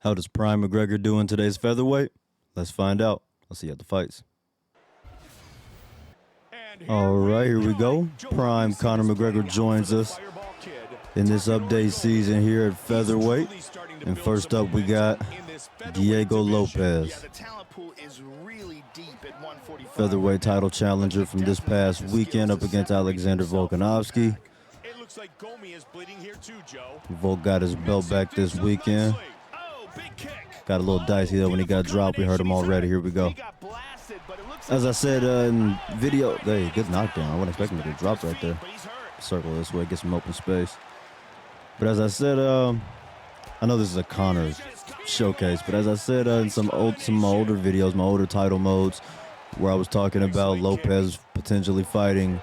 How does Prime McGregor do in today's featherweight? Let's find out. I'll see you at the fights. All right, here we go. Prime Conor McGregor joins us in this update season here at featherweight. And first up, we got Diego Lopes, featherweight title challenger from this past weekend up against Alexander Volkanovski. Volk got his belt back this weekend. Got a little dicey though when he got dropped. We heard him already. Here we go. As I said in video, hey, good knockdown. I wasn't expecting him to get dropped right there. Circle this way, get some open space. But as I said, I know this is a Conor showcase, but as I said in some older videos, my older title modes, where I was talking about Lopes potentially fighting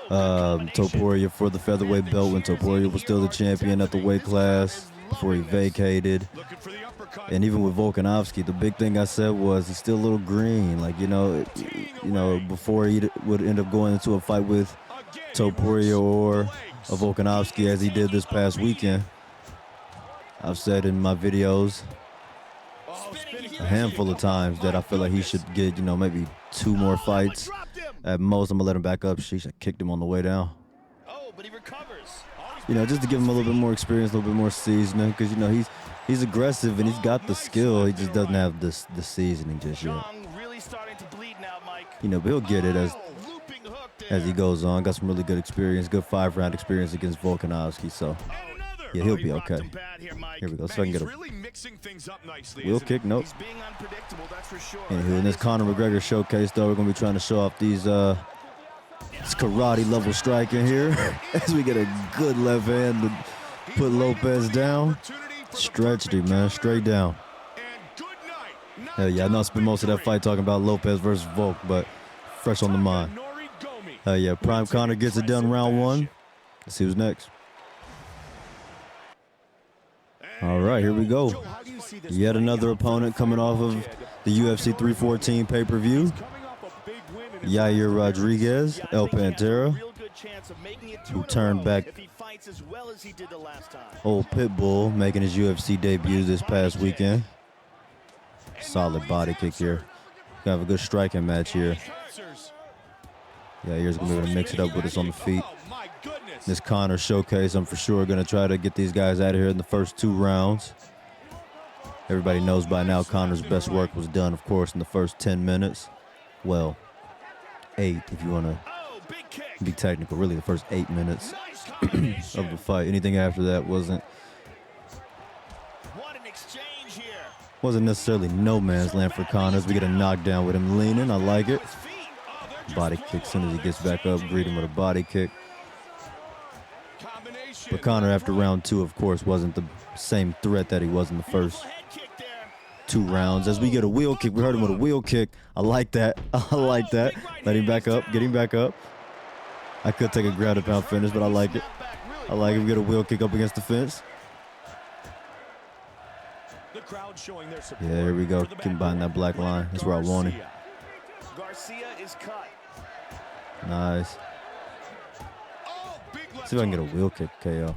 Topuria for the featherweight belt when Topuria was still the champion at the weight class before he vacated. And even with Volkanovski, the big thing I said was he's still a little green. Like, you know, before he would end up going into a fight with Topuria or a Volkanovski as he did this past weekend. I've said in my videos a handful of times that I feel like he should get, maybe 2 more fights. At most, I'm going to let him back up. Sheesh, I kicked him on the way down. Just to give him a little bit more experience, a little bit more seasoning, because, he's aggressive and he's got the skill. He just doesn't have the seasoning just yet. But he'll get it as he goes on. Got some really good experience, good 5-round experience against Volkanovski, so yeah, he'll be okay. Here we go. So I can get a wheel kick. Nope. Anywho, in this Conor McGregor showcase, though, we're going to be trying to show off these this karate level striking here as we get a good left hand to put Lopes down. Stretched him, man, straight down. Hell yeah, I know I spent most of that fight talking about Lopes versus Volk, but fresh on the mind. Hell yeah, Prime Conor gets it done round 1. Let's see who's next. All right, here we go. Yet another opponent coming off of the UFC 314 pay-per-view. YAIR Rodriguez, El Pantera, who turned back old Pitbull, making his UFC debut this past weekend. Solid body kick here. Gonna have a good striking match here. YAIR's gonna be able to mix it up with us on the feet. This Conor showcase, I'm for sure gonna try to get these guys out of here in the first 2 rounds. Everybody knows by now Conor's best work was done, of course, in the first 10 minutes. Well, 8 if you want to be technical. Really, the first 8 minutes of the fight. Anything after that wasn't necessarily no man's land for Conor. We get a knockdown with him leaning. I like it. Body kick as soon as he gets back up. Greet him with a body kick. But Conor, after round 2, of course, wasn't the same threat that he was in the first 2 rounds. As we get a wheel kick, we heard him with a wheel kick. I like that. I like that. Let him back up. Get him back up. I could take a ground and pound finish, but I like it. I like it. We get a wheel kick up against the fence. Yeah, here we go. Getting behind that black line. That's where I want him. Nice. See if I can get a wheel kick KO.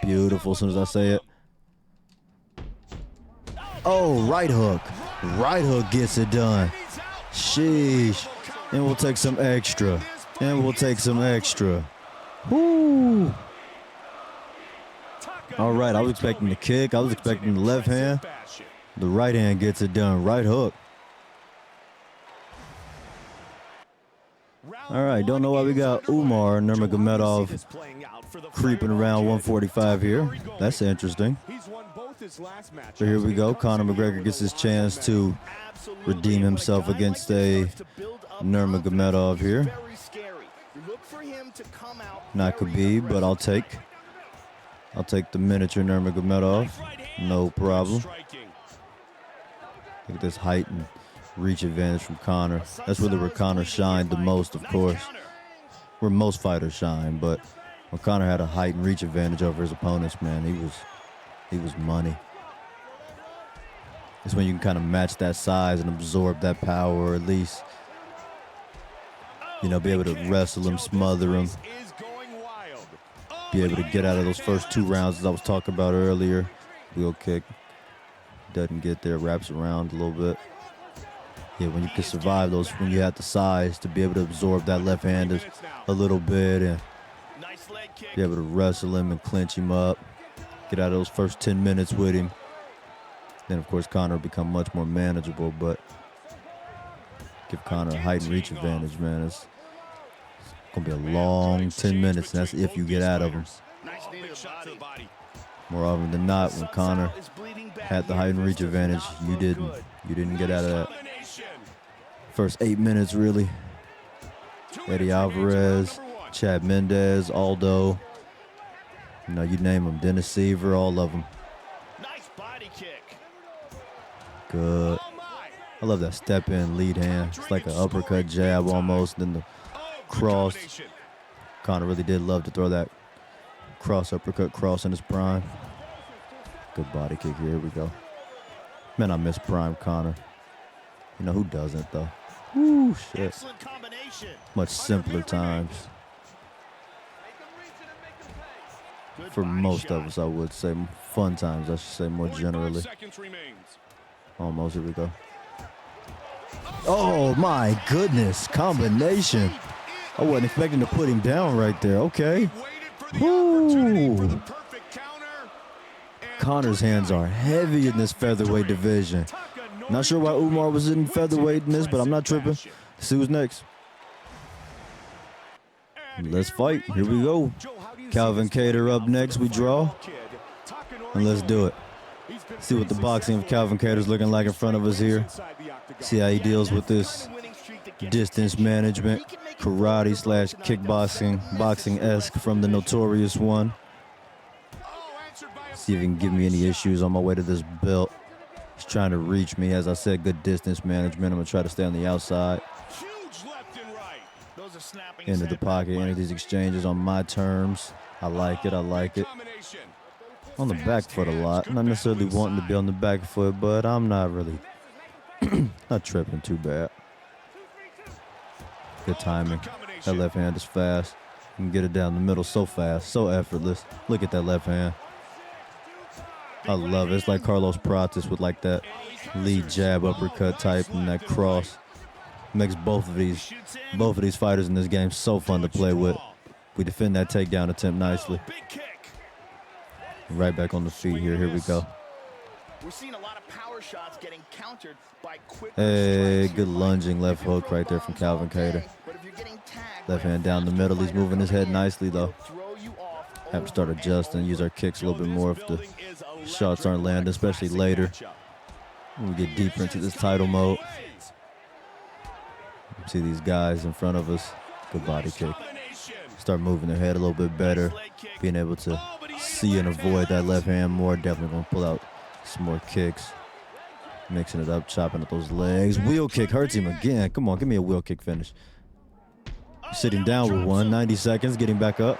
Beautiful as soon as I say it. Oh, right hook. Right hook gets it done. Sheesh. And we'll take some extra. And we'll take some extra. Woo. All right, I was expecting the kick. I was expecting the left hand. The right hand gets it done. Right hook. All right, don't know why we got UMAR NURMAGOMEDOV creeping around 145 here. That's interesting. So here we go. Conor McGregor gets his chance to redeem himself against a NURMAGOMEDOV here. Not Khabib, but I'll take the miniature NURMAGOMEDOV. No problem. Look at this height and reach advantage from Conor. That's really where Conor shined the most, of course. Where most fighters shine, but when Conor had a height and reach advantage over his opponents, man, he was money. It's when you can kind of match that size and absorb that power, or at least, be able to wrestle him, smother him, be able to get out of those first 2 rounds as I was talking about earlier. Wheel kick. doesn't get there, wraps around a little bit. Yeah, when you can survive those, when you have the size to be able to absorb that left hand a little bit and be able to wrestle him and clinch him up, get out of those first 10 minutes with him. Then, of course, Conor will become much more manageable, but give Conor a height and reach advantage, man. It's going to be a long 10 minutes, and that's if you get out of him. More often than not, when Conor had the height and reach advantage, you didn't get out of that. First 8 minutes, really. Eddie Alvarez, Chad Mendez, Aldo, you know, you name them, Dennis Seaver, all of them. Good. I love that step in lead hand. It's like an uppercut jab almost, then the cross. Conor really did love to throw that cross, uppercut cross in his prime. Good body kick here. Here we go. Man, I miss prime Conor. You know who doesn't, though? Woo, shit. Much simpler times. For most of us, I would say. Fun times, I should say, more generally. Almost, here we go. Oh, my goodness. Combination. I wasn't expecting to put him down right there. Okay. Woo. Conor's hands are heavy in this featherweight division. Not sure why Umar was in featherweight in this, but I'm not tripping. Let's see who's next. Let's fight. Here we go. Calvin Kattar up next. We draw. And let's do it. See what the boxing of Calvin Kattar's looking like in front of us here. See how he deals with this distance management, karate / kickboxing, boxing-esque from the Notorious one. See if he can give me any issues on my way to this belt. He's trying to reach me. As I said, good distance management. I'm going to try to stay on the outside. Into the pocket, into these exchanges on my terms. I like it. I like it. On the back foot a lot. Not necessarily wanting to be on the back foot, but I'm not really not tripping too bad. Good timing. That left hand is fast. You can get it down the middle so fast, so effortless. Look at that left hand. I love it. It's like Carlos Pratis with like that lead jab uppercut type and that cross. Makes both of these fighters in this game so fun to play with. We defend that takedown attempt nicely. Right back on the feet here. Here we go. We're seeing a lot of power shots getting countered by quick. Hey, good lunging left hook right there from Calvin Kattar. Left hand down the middle. He's moving his head nicely though. Have to start adjusting, use our kicks a little bit more if the shots aren't landing, especially later when we get deeper into this title mode. See these guys in front of us. Good body kick. Start moving their head a little bit better. Being able to see and avoid that left hand more. Definitely going to pull out some more kicks. Mixing it up, chopping up those legs. Wheel kick hurts him again. Come on, give me a wheel kick finish. Sitting down with one. 90 seconds, getting back up.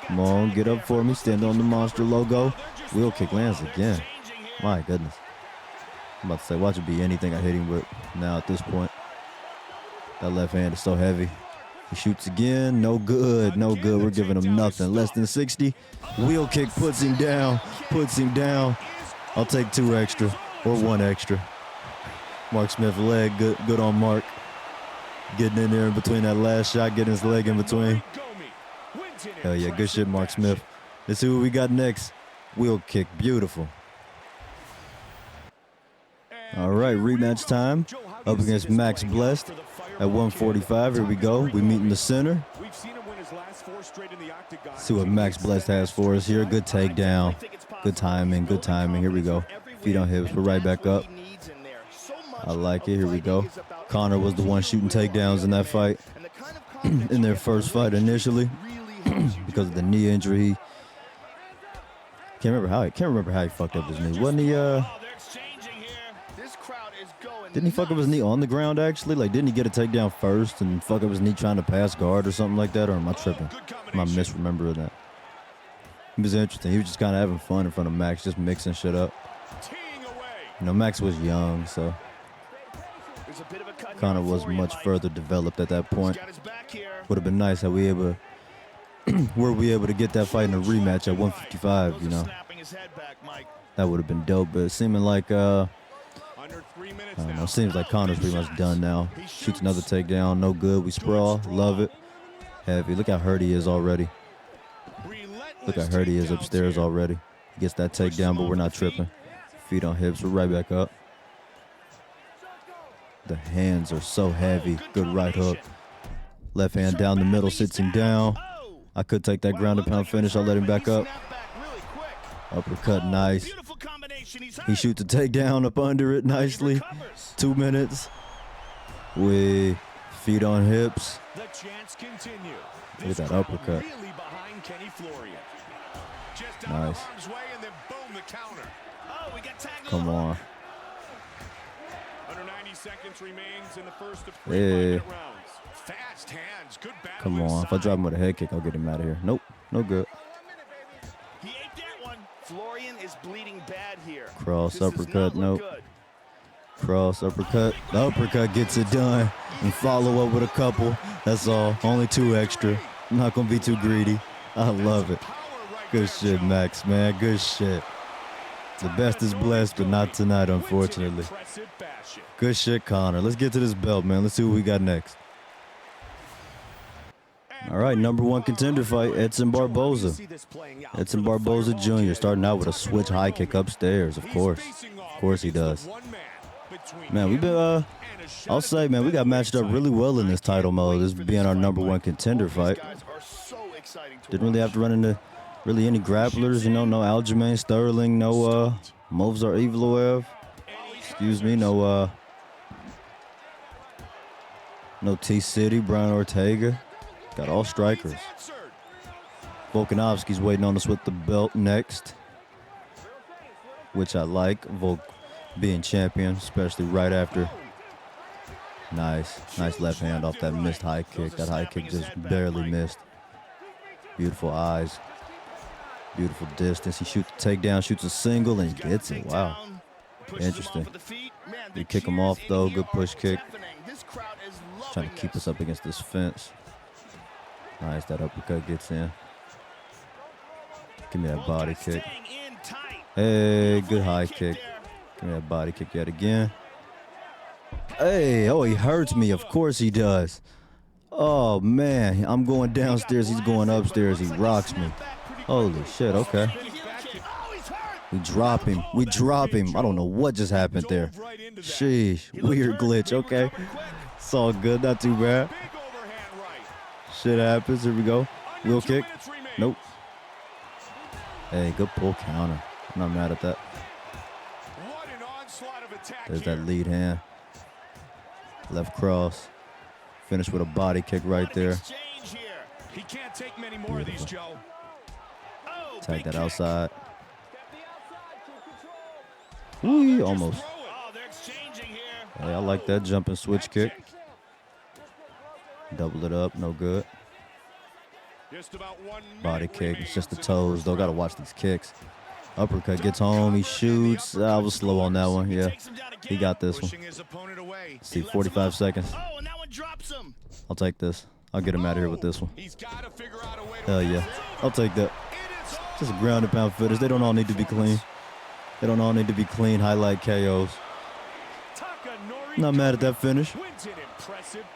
Come on, get up for me. Stand on the monster logo. Wheel kick lands again. My goodness. I'm about to say, watch it be anything I hit him with now at this point. That left hand is so heavy. He shoots again. No good. No good. We're giving him nothing. Less than 60. Wheel kick puts him down. Puts him down. I'll take 2 extra or 1 extra. Mark Smith leg. Good on Mark. Getting in there in between that last shot. Getting his leg in between. Hell yeah. Good shit, Mark Smith. Let's see what we got next. Wheel kick. Beautiful. All right. Rematch time. Up against Max Blessed. At 145, here we go. We meet in the center. See what Max Blessed has for us here. Good takedown. Good timing. Good timing. Here we go. Feet on hips. We're right back up. I like it. Here we go. Conor was the one shooting takedowns in that fight. In their first fight initially. Because of the knee injury. Can't remember how he fucked up his knee. Wasn't he Didn't he fuck up his knee on the ground, actually? Like, didn't he get a takedown first and fuck up his knee trying to pass guard or something like that? Or am I tripping? Am I misremembering that? It was interesting. He was just kind of having fun in front of Max, just mixing shit up. You know, Max was young, so Conor was much further developed at that point. Would have been nice had we able to, were we able to get that fight in a rematch at 155, you know? That would have been dope, but it's seeming like, I don't know, seems like Conor's pretty much done now. Shoots another takedown, no good. We sprawl, love it. Heavy, look how hurt he is already. Look how hurt he is upstairs already. He gets that takedown, but we're not tripping. Feet on hips, we're right back up. The hands are so heavy. Good right hook. Left hand down the middle, sits him down. I could take that ground and pound finish. I'll let him back up. Uppercut, nice. He shoots a takedown up under it nicely. 2 minutes. With feet on hips. Look at that uppercut. Nice. Come on. Yeah. Come on. If I drop him with a head kick, I'll get him out of here. Nope. No good. He ate that one. Florian is bleeding bad here. Cross uppercut. Nope. Cross uppercut. The uppercut gets it done. And follow up with a couple. That's all. Only 2 extra. I'm not going to be too greedy. I love it. Good shit, Max, man. Good shit. The best is blessed, but not tonight, unfortunately. Good shit, Conor. Let's get to this belt, man. Let's see what we got next. All right, #1 contender fight, Edson Barboza. Edson Barboza Jr. starting out with a switch high kick upstairs, of course. Of course he does. Man, we've been, I'll say, man, we got matched up really well in this title mode, this being our #1 contender fight. Didn't really have to run into really any grapplers, you know, no Aljamain Sterling, no Movsar Evloev. Excuse me, no T-City, Brian Ortega. Got all strikers. Volkanovski's waiting on us with the belt next, which I like. Volk being champion, especially right after. Nice. Nice left hand off that missed high kick. That high kick just barely missed. Beautiful eyes. Beautiful distance. He shoots a takedown, shoots a single, and he gets it. Wow. Interesting. We kick him off, though. Good push kick. Trying to keep us up against this fence. Nice. That uppercut gets in. Give me that body kick. Hey, good high kick. Give me that body kick yet again. Hey, oh, he hurts me. Of course he does. Oh, man. I'm going downstairs. He's going upstairs. He rocks me. Holy shit, okay. We drop him. We drop him. I don't know what just happened there. Sheesh. Weird glitch, okay. It's all good. Not too bad. Shit happens. Here we go. Wheel kick. Nope. Hey, good pull counter. I'm not mad at that. There's that lead hand. Left cross. Finish with a body kick right there. Beautiful. Tag that outside. Woo, almost. Hey, I like that jumping switch kick. Double it up, no good. Body kick, it's just the toes, though. Gotta watch these kicks. Uppercut gets home, he shoots. I was slow on that one, yeah. He got this one. Let's see, 45 seconds. I'll take this. I'll get him out of here with this one. Hell yeah. I'll take that. Just a ground and pound finish. They don't all need to be clean. They don't all need to be clean highlight KOs. Not mad at that finish.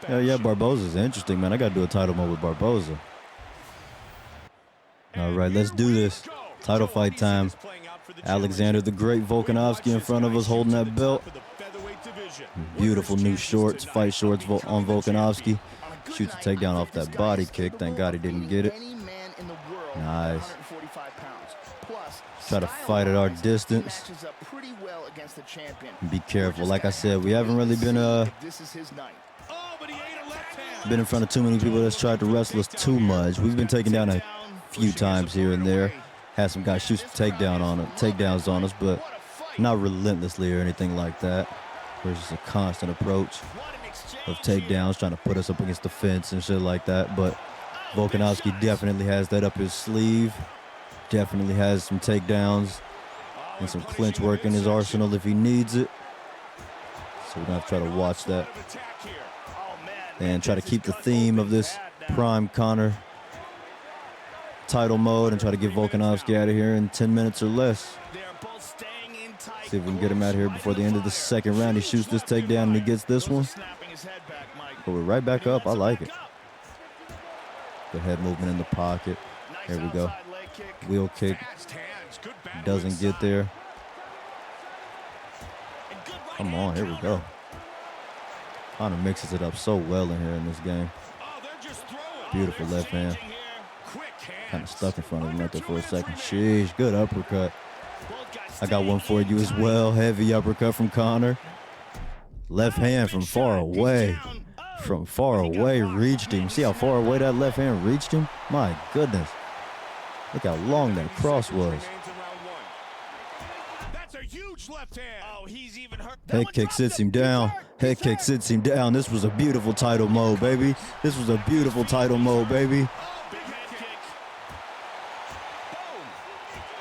Hell yeah, Barboza's interesting, man. I got to do a title mode with Barboza. All right, let's do this. Title fight time. Alexander the Great Volkanovski in front of us holding that belt. Beautiful new shorts, fight shorts on Volkanovski. Shoots a takedown off that body kick. Thank God he didn't get it. Nice. Try to fight at our distance. Be careful. Like I said, we haven't really been in front of too many people that's tried to wrestle us too much. We've been taken down a few times here and there. Had some guys shoot takedowns on us, but not relentlessly or anything like that. There's just a constant approach of takedowns, trying to put us up against the fence and shit like that. But Volkanovski definitely has that up his sleeve. Definitely has some takedowns and some clinch work in his arsenal if he needs it. So we're gonna have to try to watch that and try to keep the theme of this prime Conor title mode and try to get Volkanovski out of here in 10 minutes or less. See if we can get him out here before the end of the second round. He shoots this takedown and he gets this one. But we're right back up. I like it. Good head movement in the pocket. There we go. Wheel kick. Doesn't get there. Come on, here we go. Conor mixes it up so well in here in this game. Beautiful left hand. Kind of stuck in front of him right there for a second. Sheesh, good uppercut. I got one for you as well. Heavy uppercut from Conor. Left hand from far away. From far away, reached him. See how far away that left hand reached him? My goodness. Look how long that cross was. Head kick sits him down. Head kick sits him down. This was a beautiful title mode, baby. This was a beautiful title mode, baby.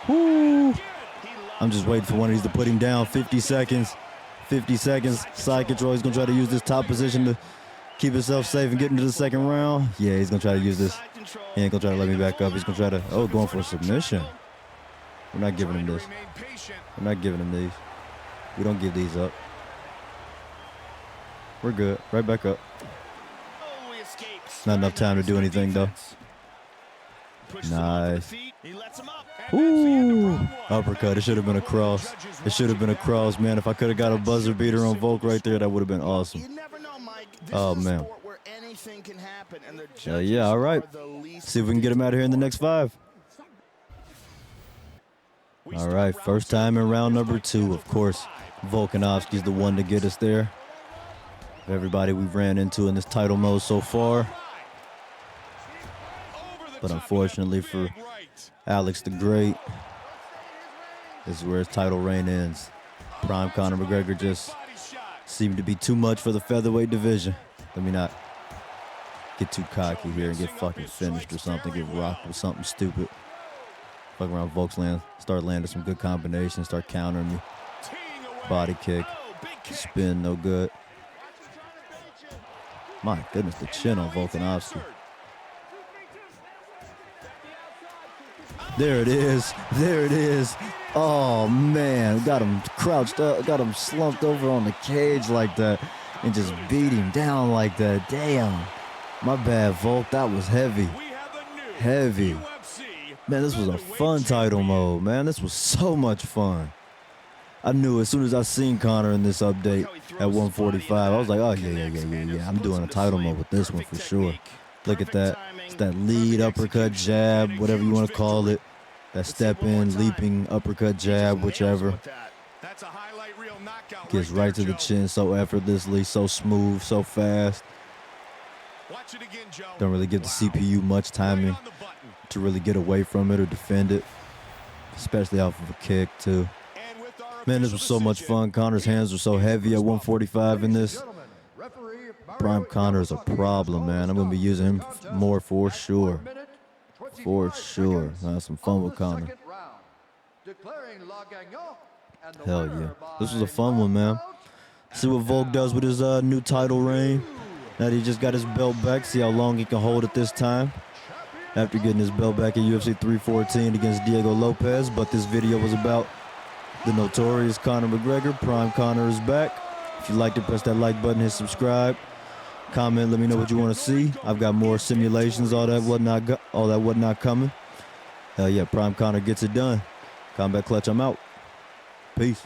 Woo. I'm just waiting for one of these to put him down. 50 seconds. 50 seconds. Side control. He's going to try to use this top position to keep himself safe and get into the second round. Yeah, he's going to try to use this. He ain't going to try to let me back up. He's going to try to, oh, going for a submission. We're not giving him this. We're not giving him these. We don't give these up. We're good. Right back up. Not enough time to do anything, though. Nice. Ooh. Uppercut. It should have been a cross. It should have been a cross, man. If I could have got a buzzer beater on Volk right there, that would have been awesome. Oh, man. Yeah, all right. See if we can get him out of here in the next 5. All right, first time in round number 2. Of course, Volkanovski's the one to get us there. Everybody we've ran into in this title mode so far. But unfortunately for Alex the Great, this is where his title reign ends. Prime Conor McGregor just seemed to be too much for the featherweight division. Let me not get too cocky here and get fucking finished or something, get rocked with something stupid. Fuck around Volk's start landing some good combinations, start countering me. Body kick, spin, no good. My goodness, the chin on Volkanovski. There it is, there it is. Oh man, got him crouched up, got him slumped over on the cage like that and just beat him down like that. Damn, my bad, Volk, that was heavy, heavy. Man, this was a fun title mode, man. This was so much fun. I knew as soon as I seen Conor in this update at 145, I was like, oh, yeah. I'm doing a title mode with this one for sure. Look at that. It's that lead, uppercut, jab, whatever you want to call it. That step in, leaping, uppercut, jab, whichever. Gets right to the chin so effortlessly, so smooth, so fast. Don't really give the CPU much timing to really get away from it or defend it, especially off of a kick too. Man, this was so much fun. Conor's hands were so heavy at 145 in this. Prime Conor is a problem, man. I'm going to be using him more for sure. For sure. I had some fun with Conor. Hell yeah. This was a fun one, man. See what Volk does with his new title reign. Now that he just got his belt back, see how long he can hold it this time. After getting his belt back at UFC 314 against Diego Lopez. But this video was about the notorious Conor McGregor. Prime Conor is back. If you liked it, press that like button, hit subscribe. Comment, let me know what you want to see. I've got more simulations, all that whatnot coming. Hell yeah, Prime Conor gets it done. Combat Clutch, I'm out. Peace.